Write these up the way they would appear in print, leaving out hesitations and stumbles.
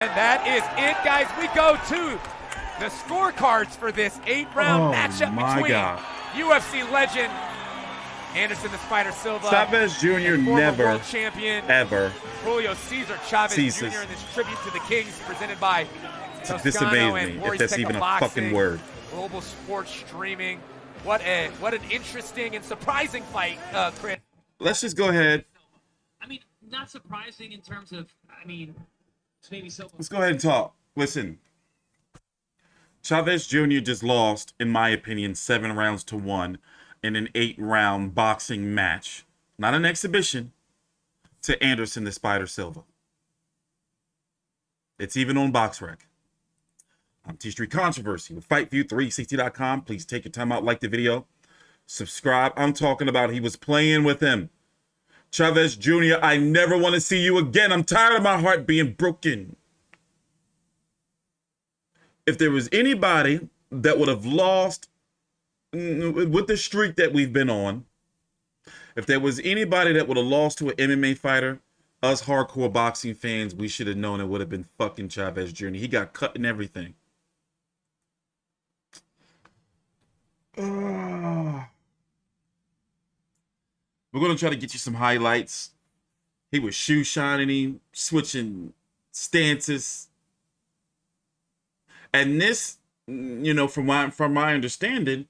And that is it, guys. We go to the scorecards for this 8-round matchup between UFC legend Anderson the Spider Silva, Chavez Jr. never, world champion, ever Julio Cesar Chavez Jr. in this tribute to the Kings presented by this amazes me, if that's even a fucking word. Global sports streaming. What an interesting and surprising fight, Chris. Let's just go ahead. I mean, not surprising in terms of, maybe so. Let's go ahead and talk. Listen, Chavez Jr. just lost, in my opinion, 7 rounds to 1 in an 8-round boxing match. Not an exhibition, to Anderson the Spider Silva. It's even on BoxRec. I'm TstreeT Controversy with FightView360.com. Please take your time out, like the video, subscribe. I'm talking about he was playing with him. Chavez Jr., I never want to see you again. I'm tired of my heart being broken. If there was anybody that would have lost with the streak that we've been on, if there was anybody that would have lost to an MMA fighter, us hardcore boxing fans, we should have known it would have been fucking Chavez Jr. He got cut and everything. We're going to try to get you some highlights. He was shoe shining, switching stances. And this, you know, from my understanding,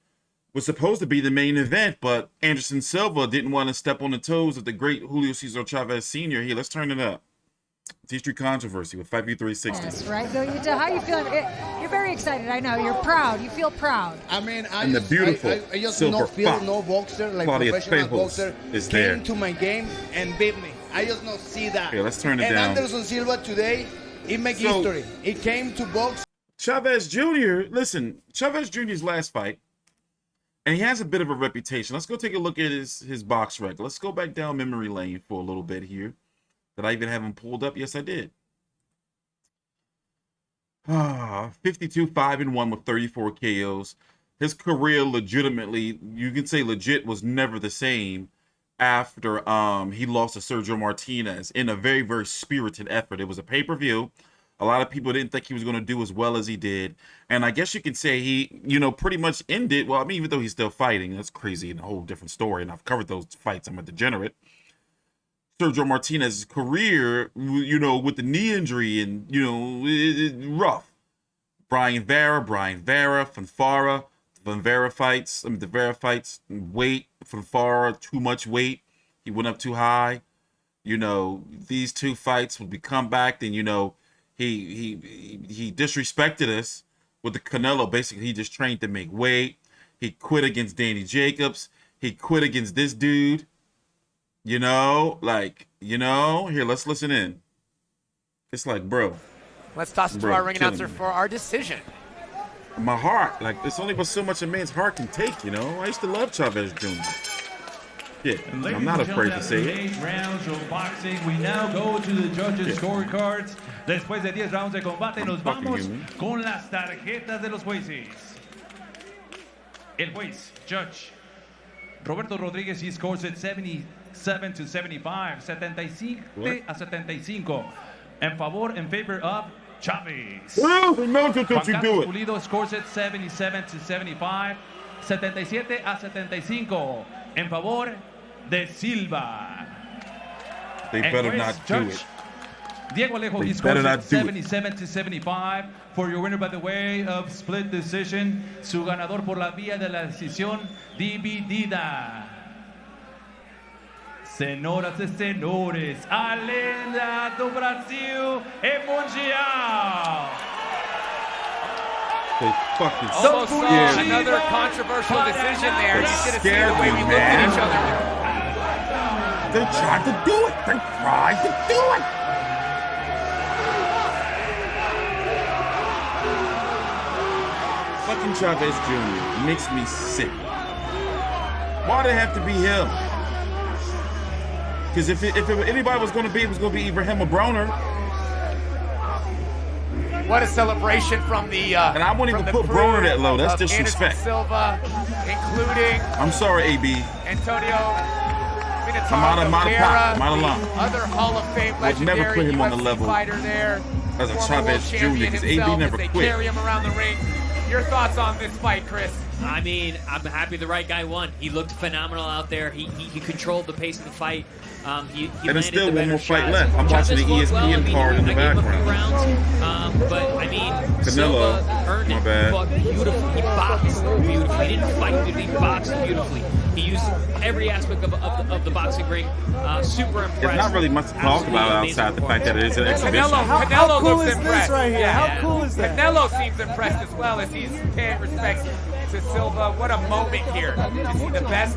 was supposed to be the main event, but Anderson Silva didn't want to step on the toes of the great Julio Cesar Chavez Sr. Here, let's turn it up. TstreeT Controversy with FightView360. That's right. How you feeling? You're very excited. I know. You're proud. You feel proud. I mean, I just Silver don't feel no boxer, like Claudia professional Pejos boxer, is came there to my game and beat me. I just don't see that. Here, let's turn it and down. Anderson Silva today, he make history. He came to box. Chavez Jr., listen, Chavez Jr.'s last fight, and he has a bit of a reputation. Let's go take a look at his box rec. Let's go back down memory lane for a little bit here. Did I even have him pulled up? Yes, I did. 52-5-1 with 34 KOs. His career legitimately, you can say legit, was never the same after he lost to Sergio Martinez in a very, very spirited effort. It was a pay-per-view. A lot of people didn't think he was going to do as well as he did. And I guess you could say he, you know, pretty much ended. Well, I mean, even though he's still fighting, that's crazy and a whole different story. And I've covered those fights. I'm a degenerate. Sergio Martinez's career, you know, with the knee injury and, you know, rough. Brian Vera, Fanfara, the Vera fights, weight, Fanfara, too much weight. He went up too high. You know, these two fights would be come back, then, you know, he disrespected us with the Canelo. Basically, he just trained to make weight. He quit against Danny Jacobs. He quit against this dude. You know, like, you know, here, let's listen in. It's like, bro. Let's toss it to our ring announcer for our decision. My heart, like, it's only but so much a man's heart can take, you know. I used to love Chavez Jr. Yeah, I'm not afraid to say it. 8 rounds of boxing. We now go to the judges' scorecards. Después de 10 rounds de combate, nos vamos con las tarjetas de los jueces. El juez, Judge Roberto Rodríguez, he scores at 77-75, 77-75. En favor of Chavez. Well, no, don't you do it. Pulido scores at 77-75, 77-75. En favor de Silva. They better not do it. Diego Alejo, he scores at 77-75 for your winner by the way of split decision. Su ganador por la vía de la decisión dividida. Senhoras e senhores, a lenda do Brasil e mundial. They fucking Almost saw another controversial decision there. You should have seen the way we looked at each other. They tried to do it. They tried to do it. Fucking Chavez Jr. makes me sick. Why did it have to be him? Because if anybody was going to be, it was going to be either him or Broner. What a celebration from the and I won't even put Broner that low. That's disrespect. Anderson Silva, including I'm sorry, AB. Antonio other Hall of Fame Would never legendary put him on the UFC level fighter there. as a Former Chavez world Jr. champion because himself AB never as they quit. carry him around the ring. Your thoughts on this fight, Chris? I mean, I'm happy the right guy won. He looked phenomenal out there. He controlled the pace of the fight. He And there's still landed the one more better fight shots. left. I'm watching the Chavez fought ESPN card in the I gave him a few background. rounds, but I mean, Canelo, Silva earned my it. bad. He fought beautifully. He boxed beautifully. He didn't fight beautifully. He boxed beautifully. He used every aspect of the boxing ring. Super impressed. There's not really much to talk Absolutely about amazing outside the fact that it is an exhibition. Canelo cool looks is this impressed. right here? How cool is that? Canelo seems impressed as well as he's paying respect to Silva. What a moment here to see the best.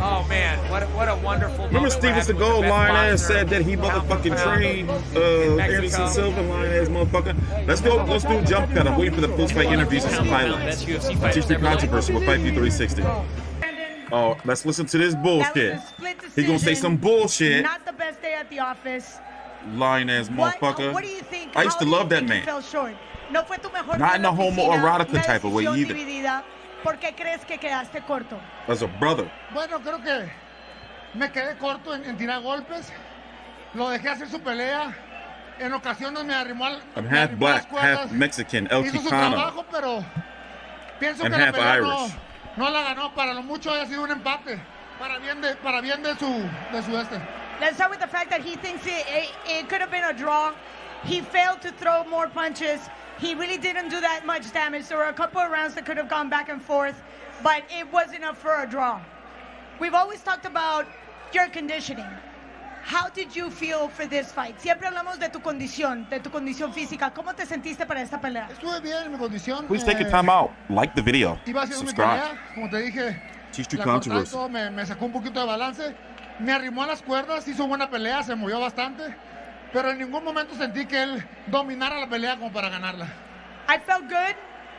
Oh man, what a wonderful Remember moment. Steven Seagal, lying ass, said that he motherfucking trained Anderson Silva, lying ass motherfucker. Let's do jump cut. I'm waiting for the post-fight interviews and some highlights. TstreeT Controversy with Fight View 360. Oh, let's listen to this bullshit. He gonna say some bullshit. Not the best day at the office. Lying ass motherfucker. What do you think? I used to love that man. No fue tu mejor Not in a homoerotica una type of way decisión either. dividida. ¿Por qué crees que quedaste corto? As a brother. Bueno, creo que me quedé corto en tirar golpes. Lo dejé hacer su pelea. En ocasiones me arrimó al. I'm half black, half Mexican, El Hizo su Chicano, trabajo, pero pienso and que la half pelea Irish. no la ganó. Para lo mucho haya sido un empate. Para bien de su este. Let's start with the fact that he thinks it could have been a draw. He failed to throw more punches. He really didn't do that much damage. There were a couple of rounds that could have gone back and forth, but it was enough for a draw. We've always talked about your conditioning. How did you feel for this fight? Siempre hablamos de tu condición física. ¿Cómo te sentiste para esta pelea? Estuve bien en mi condición. Please take your time out. Like the video. Iba haciendo mi Subscribe. pelea, como te dije. TstreeT La cortada y Controversy. todo, me sacó un poquito de balance. Me arrimó a las cuerdas, hizo buena pelea, se movió bastante. Pero en ningún momento sentí que él dominara la pelea como para ganarla. I felt good.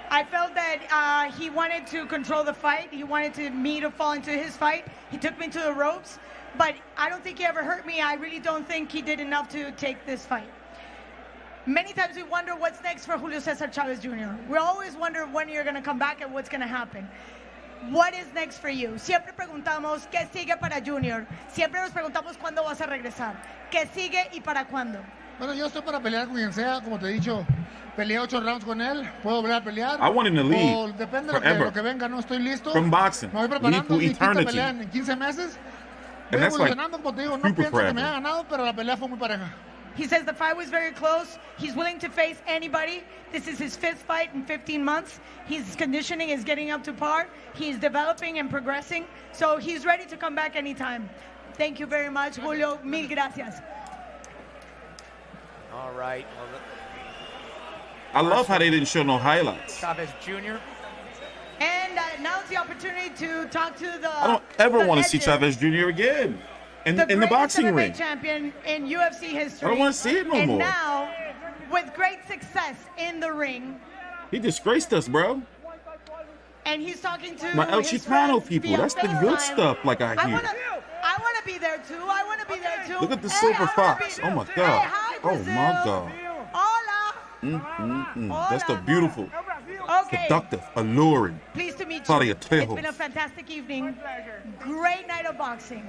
I felt that he wanted to control the fight. He wanted me to fall into his fight. He took me to the ropes. But I don't think he ever hurt me. I really don't think he did enough to take this fight. Many times we wonder what's next for Julio Cesar Chavez Jr. We always wonder when you're going to come back and what's going to happen. What is next for you? Siempre preguntamos, ¿qué sigue para Junior? Siempre nos preguntamos, ¿cuándo vas a regresar? ¿Qué sigue y para cuándo? Bueno, yo estoy para pelear con quien sea. Como te he dicho, peleé 8 rounds con él. Puedo volver a pelear. I want him to leave O depende de forever lo que venga. No estoy listo. from boxing. Me voy Leave preparando. for Mi quinta eternity. pelea en 15 meses. And Voy that's like evolucionando, como te digo. No super pienso que me forever. haya ganado, pero la pelea fue muy pareja. He says the fight was very close. He's willing to face anybody. This is his 5th fight in 15 months. His conditioning is getting up to par. He's developing and progressing. So he's ready to come back anytime. Thank you very much, Julio. Mil gracias. All right. I love how they didn't show no highlights. Chavez Jr. And now it's the opportunity to talk to the. I don't ever the want to see legend, Chavez Jr. again in the greatest boxing MMA ring. champion in UFC history. I don't want to see it no and more. now, with great success in the ring, He disgraced us, bro. and he's talking to My El his Chicano friends people. via That's the FaceTime. good stuff, like I I hear. wanna be there too. I wanna be there too. Look at the Hey, silver I wanna fox. be- Oh my Hey, God. hi, Oh Brazil. my God. Hola. That's the beautiful, Okay. seductive, alluring. Pleased to meet you. Claudia It's Trejo. been a fantastic evening. Great night of boxing.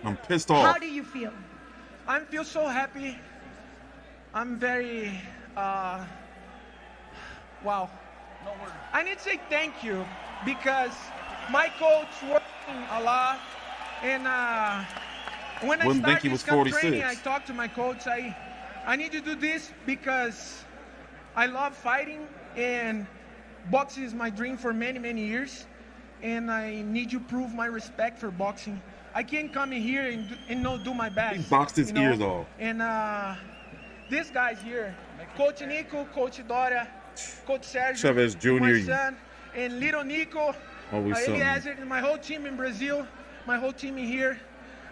I'm pissed How off. do you feel? I feel so happy. I'm very, wow. I need to say thank you because my coach working a lot, and when I Wouldn't think started he this was camp 46. training, I talked to my coach. I need to do this because I love fighting, and boxing is my dream for many, many years, and I need to prove my respect for boxing. I can't come in here and not do my best. He boxed his you know? ears off. And these guys here, Coach Nico, Coach Doria, Coach Sergio, Chavez Jr. my son, and little Nico, Always something. Eliezer, and my whole team in Brazil, my whole team in here,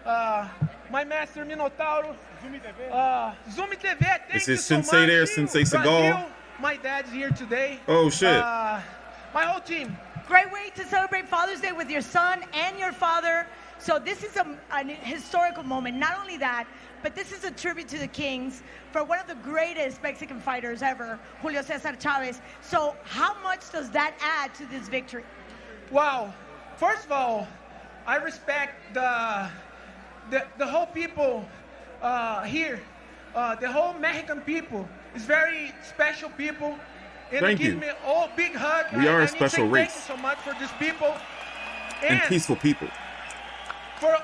my master Minotauro, Zumi TV, thank Is you his so sensei much. there, Sensei Seagal? Brazil, my dad's here today. Oh, shit. My whole team. Great way to celebrate Father's Day with your son and your father. So this is a historical moment. Not only that, but this is a tribute to the Kings for one of the greatest Mexican fighters ever, Julio Cesar Chavez. So how much does that add to this victory? Wow. First of all, I respect the whole people here. The whole Mexican people is very special people. And Thank give you. me a big hug. We are a I need to special say race. Thank you so much for these people. And peaceful people. For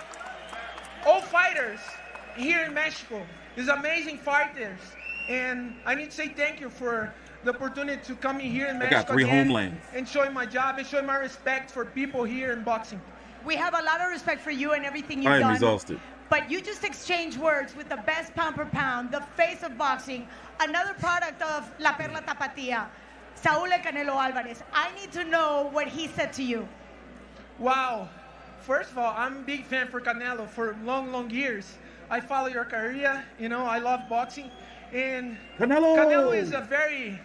all fighters here in Mexico, these amazing fighters. And I need to say thank you for the opportunity to come in here in Mexico. I got 3 again homelands. and showing my job and showing my respect for people here in boxing. We have a lot of respect for you and everything you've I am done. exhausted. But you just exchanged words with the best pound per pound, the face of boxing, another product of La Perla Tapatía, Saúl El Canelo Álvarez. I need to know what he said to you. Wow. First of all, I'm a big fan for Canelo for long years. I follow your career. You know, I love boxing. And Canelo is a very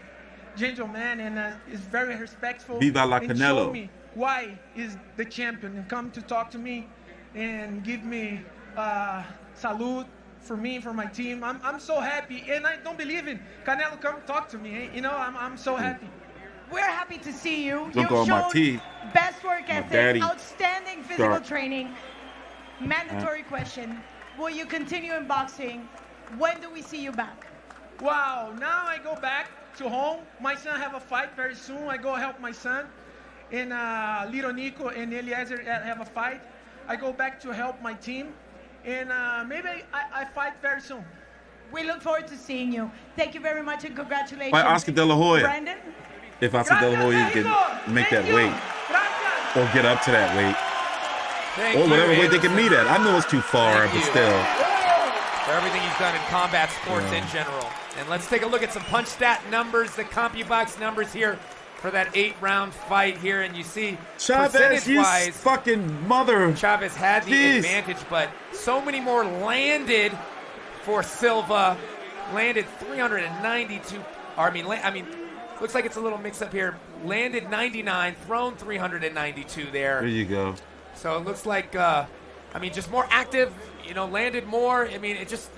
gentle man and is very respectful. Viva la and Canelo. show me why is the champion and come to talk to me and give me salute for me, for my team. I'm so happy, and I don't believe in Canelo. Come talk to me. You know, I'm so happy. We're happy to see you. Don't You've go on my shown teeth. best work My ethic, daddy. outstanding physical Sharp. training. Mandatory question: will you continue in boxing? When do we see you back? Wow, now I go back to home. My son have a fight very soon. I go help my son. And Little Nico and Eliezer have a fight. I go back to help my team. And maybe I fight very soon. We look forward to seeing you. Thank you very much and congratulations. By Oscar De La Hoya. Brandon? If Oscar De La Hoya can make that weight. Or get up to that weight. Thank Or you, whatever weight they Anderson. can meet at. I know it's too far, Thank but you. still. For everything he's done in combat sports in general. And let's take a look at some punch stat numbers, the CompuBox numbers here for that 8-round fight here. And you see, Chavez, you percentage-wise, fucking mother. Chavez had the Jeez. advantage, but so many more landed for Silva. Landed 392. Looks like it's a little mix up here. Landed 99, thrown 392 there. There you go. So it looks like, just more active, landed more. It just,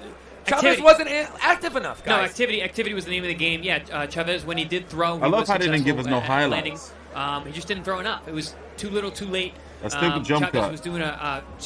Chavez Activity. wasn't active enough, No, guys. activity was the name of the game. Yeah, Chavez, when he did throw, I he love was how they didn't give us successful no at landing. highlights. He just didn't throw enough. It was too little, too late. A stupid jump Chavez cut. was doing a